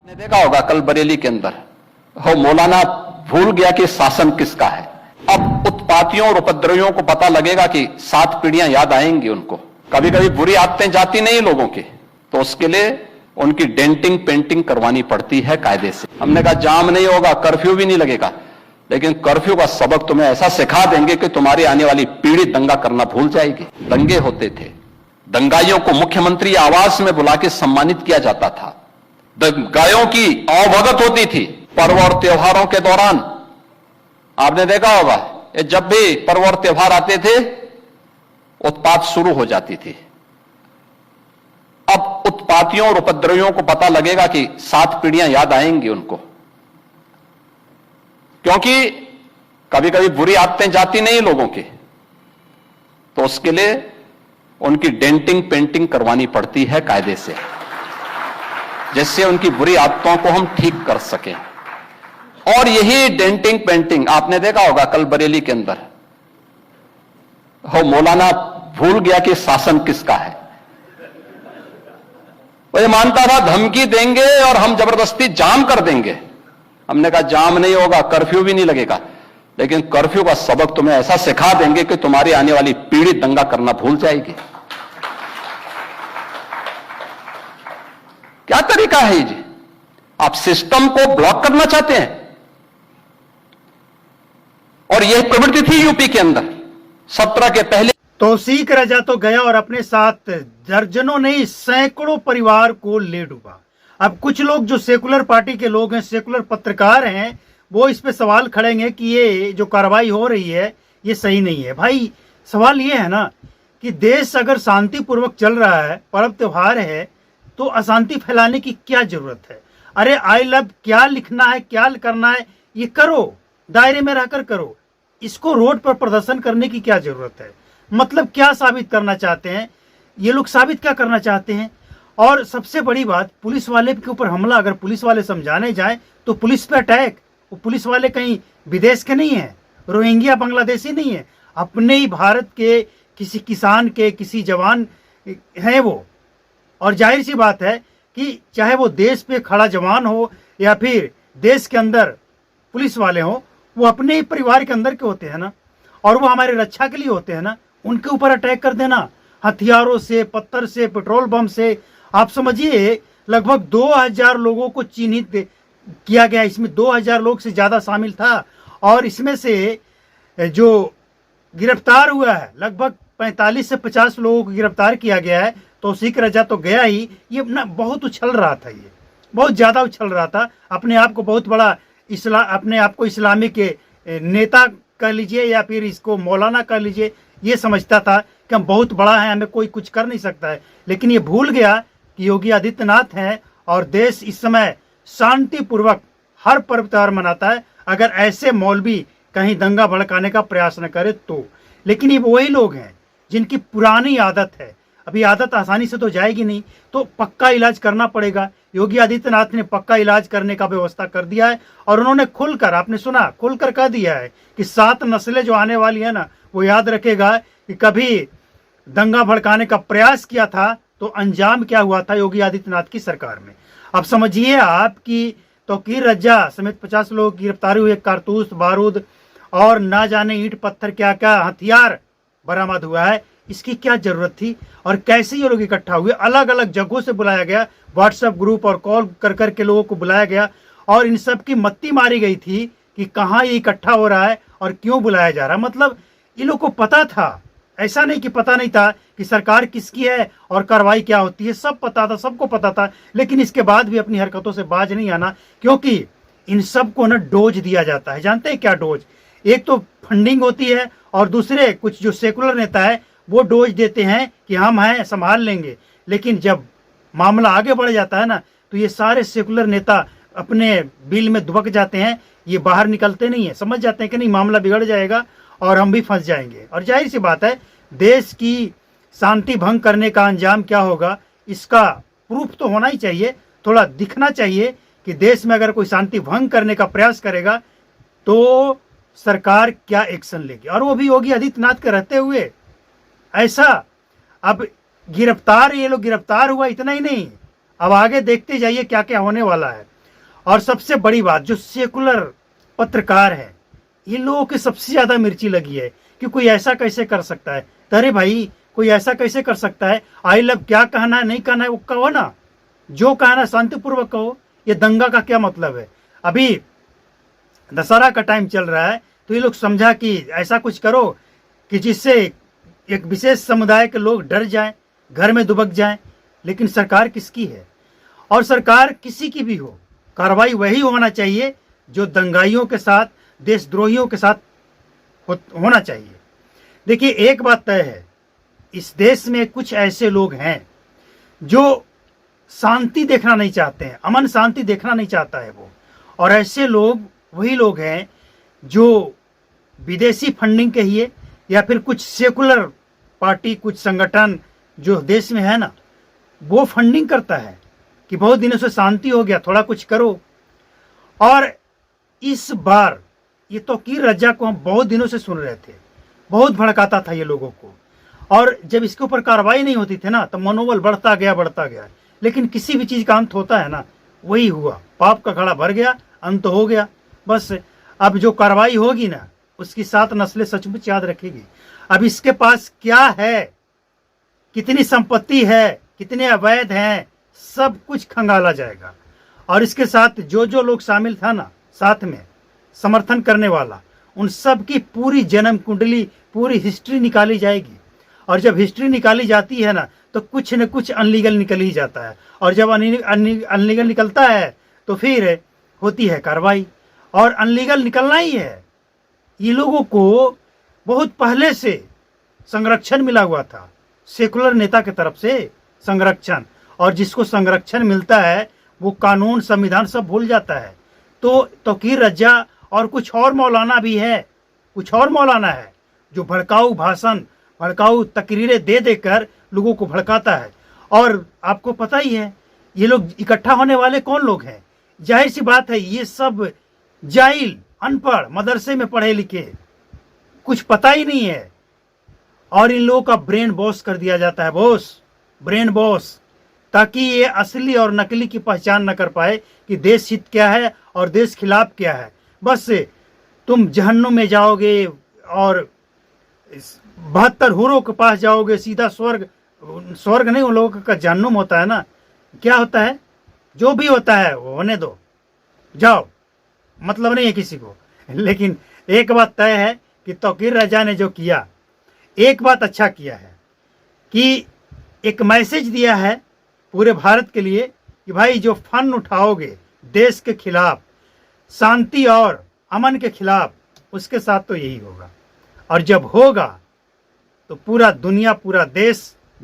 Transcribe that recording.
ने देखा होगा कल बरेली के अंदर हो मौलाना भूल गया कि शासन किसका है। अब उत्पातियों और उपद्रवियों को पता लगेगा कि 7 पीढ़ियां याद आएंगी उनको। कभी कभी बुरी आदतें जाती नहीं लोगों की, तो उसके लिए उनकी डेंटिंग पेंटिंग करवानी पड़ती है कायदे से। हमने कहा जाम नहीं होगा, कर्फ्यू भी नहीं लगेगा, लेकिन कर्फ्यू का सबक तुम्हें ऐसा सिखा देंगे कि तुम्हारी आने वाली पीढ़ी दंगा करना भूल जाएगी। दंगे होते थे, दंगाइयों को मुख्यमंत्री आवास में बुला के सम्मानित किया जाता था, दंगाइयों की अवभगत होती थी। पर्व और त्योहारों के दौरान आपने देखा होगा, जब भी पर्व और त्योहार आते थे उत्पात शुरू हो जाती थी। अब उत्पातियों और उपद्रवियों को पता लगेगा कि 7 पीढ़ियां याद आएंगी उनको, क्योंकि कभी कभी बुरी आदतें जाती नहीं लोगों की, तो उसके लिए उनकी डेंटिंग पेंटिंग करवानी पड़ती है कायदे से, जिससे उनकी बुरी आदतों को हम ठीक कर सकें। और यही डेंटिंग पेंटिंग आपने देखा होगा कल बरेली के अंदर हो मौलाना भूल गया कि शासन किसका है। वो ये मानता था धमकी देंगे और हम जबरदस्ती जाम कर देंगे। हमने कहा जाम नहीं होगा, कर्फ्यू भी नहीं लगेगा, लेकिन कर्फ्यू का सबक तुम्हें ऐसा सिखा देंगे कि तुम्हारी आने वाली पीढ़ी दंगा करना भूल जाएगी। क्या तरीका है जी? आप सिस्टम को ब्लॉक करना चाहते हैं, और यह प्रवृत्ति थी यूपी के अंदर 17 के पहले। तौसीक रजा तो गया और अपने साथ दर्जनों नहीं सैकड़ों परिवार को ले डूबा। अब कुछ लोग जो सेकुलर पार्टी के लोग हैं, सेकुलर पत्रकार हैं, वो इस पे सवाल खड़ेंगे कि ये जो कार्रवाई हो रही है ये सही नहीं है। भाई सवाल ये है ना कि देश अगर शांतिपूर्वक चल रहा है, पर्व त्योहार है, तो अशांति फैलाने की क्या जरूरत है? अरे आई लव क्या लिखना है, क्या करना है, ये करो, दायरे में रहकर करो। इसको रोड पर प्रदर्शन करने की क्या जरूरत है? मतलब क्या साबित करना चाहते हैं ये लोग? साबित क्या करना चाहते हैं? और सबसे बड़ी बात, पुलिस वाले के ऊपर हमला। अगर पुलिस वाले समझाने जाए तो पुलिस पे अटैक। वो पुलिस वाले कहीं विदेश के नहीं है, रोहिंग्या बांग्लादेशी नहीं है, अपने ही भारत के किसी किसान के किसी जवान हैं वो। और जाहिर सी बात है कि चाहे वो देश पे खड़ा जवान हो या फिर देश के अंदर पुलिस वाले हो, वो अपने ही परिवार के अंदर के होते हैं ना, और वो हमारी रक्षा के लिए होते हैं ना। उनके ऊपर अटैक कर देना हथियारों से, पत्थर से, पेट्रोल बम से, आप समझिए लगभग 2000 लोगों को चिन्हित किया गया। इसमें 2000 लोग से ज्यादा शामिल था, और इसमें से जो गिरफ्तार हुआ है लगभग 45 से 50 लोगों को गिरफ्तार किया गया है। तौसीक रजा तो गया ही, ये ना बहुत उछल रहा था, ये बहुत ज्यादा उछल रहा था। अपने आप को बहुत बड़ा अपने आप को इस्लामिक नेता कह लीजिए या फिर इसको मौलाना कह लीजिए, ये समझता था कि हम बहुत बड़ा है, हमें कोई कुछ कर नहीं सकता है। लेकिन ये भूल गया कि योगी आदित्यनाथ हैं और देश इस समय शांतिपूर्वक हर पर्व त्योहार मनाता है। अगर ऐसे मौलवी कहीं दंगा भड़काने का प्रयास न करे तो। लेकिन ये वही लोग हैं जिनकी पुरानी आदत है। अभी आदत आसानी से तो जाएगी नहीं, तो पक्का इलाज करना पड़ेगा। योगी आदित्यनाथ ने पक्का इलाज करने का व्यवस्था कर दिया है, और उन्होंने खुलकर, आपने सुना, खुलकर कह दिया है कि 7 नस्लें जो आने वाली है ना, वो याद रखेगा कि कभी दंगा भड़काने का प्रयास किया था तो अंजाम क्या हुआ था योगी आदित्यनाथ की सरकार में। अब समझिए आप कि तौसीक रजा समेत 50 लोग गिरफ्तारी हुए, कारतूस, बारूद और ना जाने ईंट पत्थर क्या क्या हथियार बरामद हुआ है। इसकी क्या जरूरत थी? और कैसे ये लोग इकट्ठा हुए? अलग अलग जगहों से बुलाया गया, व्हाट्सएप ग्रुप और कॉल कर करके लोगों को बुलाया गया, और इन सब की मत्ती मारी गई थी कि कहाँ ये इकट्ठा हो रहा है और क्यों बुलाया जा रहा है। मतलब ये लोग को पता था, ऐसा नहीं कि पता नहीं था कि सरकार किसकी है और कार्रवाई क्या होती है। सब पता था, सबको पता था, लेकिन इसके बाद भी अपनी हरकतों से बाज नहीं आना, क्योंकि इन सबको ना डोज दिया जाता है। जानते हैं क्या डोज? एक तो फंडिंग होती है, और दूसरे कुछ जो सेकुलर नेता है वो डोज देते हैं कि हम हैं, संभाल लेंगे। लेकिन जब मामला आगे बढ़ जाता है ना, तो ये सारे सेकुलर नेता अपने बिल में दुबक जाते हैं, ये बाहर निकलते नहीं है। समझ जाते हैं कि नहीं, मामला बिगड़ जाएगा और हम भी फंस जाएंगे। और जाहिर सी बात है, देश की शांति भंग करने का अंजाम क्या होगा, इसका प्रूफ तो होना ही चाहिए, थोड़ा दिखना चाहिए कि देश में अगर कोई शांति भंग करने का प्रयास करेगा तो सरकार क्या एक्शन लेगी, और वो भी योगी आदित्यनाथ के रहते हुए। ऐसा अब गिरफ्तार, ये लोग गिरफ्तार हुआ, इतना ही नहीं, अब आगे देखते जाइए क्या क्या होने वाला है। और सबसे बड़ी बात, जो सेकुलर पत्रकार है, इन लोगों की सबसे ज्यादा मिर्ची लगी है कि कोई ऐसा कैसे कर सकता है। तो अरे भाई, कोई ऐसा कैसे कर सकता है? आई लव क्या कहना है, नहीं कहना है, वो कहो ना, जो कहना शांतिपूर्वक कहो। ये दंगा का क्या मतलब है? अभी दशहरा का टाइम चल रहा है, तो ये लोग समझा कि ऐसा कुछ करो कि जिससे एक विशेष समुदाय के लोग डर जाएं, घर में दुबक जाएं। लेकिन सरकार किसकी है? और सरकार किसी की भी हो, कार्रवाई वही होना चाहिए जो दंगाइयों के साथ, देशद्रोहियों के साथ होना चाहिए। देखिए, एक बात तय है, इस देश में कुछ ऐसे लोग हैं जो शांति देखना नहीं चाहते हैं, अमन शांति देखना नहीं चाहता है वो। और ऐसे लोग वही लोग हैं जो विदेशी फंडिंग कहिए या फिर कुछ सेकुलर पार्टी, कुछ संगठन जो देश में है ना, वो फंडिंग करता है कि बहुत दिनों से शांति हो गया, थोड़ा कुछ करो। और इस बार ये तौकीर रजा को हम बहुत दिनों से सुन रहे थे, बहुत भड़काता था ये लोगों को, और जब इसके ऊपर कार्रवाई नहीं होती थी ना, तो मनोबल बढ़ता गया। लेकिन किसी भी चीज का अंत होता है ना, वही हुआ, पाप का घड़ा भर गया, अंत हो गया। बस अब जो कार्रवाई होगी ना, उसकी 7 नस्लें सचमुच याद रखेगी। अब इसके पास क्या है, कितनी संपत्ति है, कितने अवैध हैं, सब कुछ खंगाला जाएगा। और इसके साथ जो जो लोग शामिल था ना, साथ में समर्थन करने वाला, उन सब की पूरी जन्म कुंडली, पूरी हिस्ट्री निकाली जाएगी। और जब हिस्ट्री निकाली जाती है ना, तो कुछ न कुछ अनलीगल निकल ही जाता है। और जब अनलीगल निकलता है तो फिर होती है कार्रवाई। और अनलीगल निकलना ही है। ये लोगों को बहुत पहले से संरक्षण मिला हुआ था, सेकुलर नेता की तरफ से संरक्षण। और जिसको संरक्षण मिलता है वो कानून, संविधान सब भूल जाता है। तो तौकीर रजा और कुछ और मौलाना भी है, कुछ और मौलाना है जो भड़काऊ भाषण, भड़काऊ तकरीरें दे देकर लोगों को भड़काता है। और आपको पता ही है ये लोग इकट्ठा होने वाले कौन लोग हैं। जाहिर सी बात है, ये सब जाहिल, अनपढ़, मदरसे में पढ़े लिखे, कुछ पता ही नहीं है। और इन लोगों का ब्रेन वॉश कर दिया जाता है, बॉस, ब्रेन वॉश, ताकि ये असली और नकली की पहचान न कर पाए कि देश हित क्या है और देश खिलाफ क्या है। बस तुम जहन्नुम में जाओगे और 72 हूरों के पास जाओगे, सीधा स्वर्ग। स्वर्ग नहीं, उन लोगों का जहन्नुम होता है ना। क्या होता है? जो भी होता है वो होने दो, जाओ, मतलब नहीं है किसी को। लेकिन एक बात तय है कि तौकीर रजा ने जो किया, एक बात अच्छा किया है कि एक मैसेज दिया है पूरे भारत के लिए कि भाई जो फन उठाओगे देश के खिलाफ, शांति और अमन के खिलाफ, उसके साथ तो यही होगा। और जब होगा तो पूरा दुनिया, पूरा देश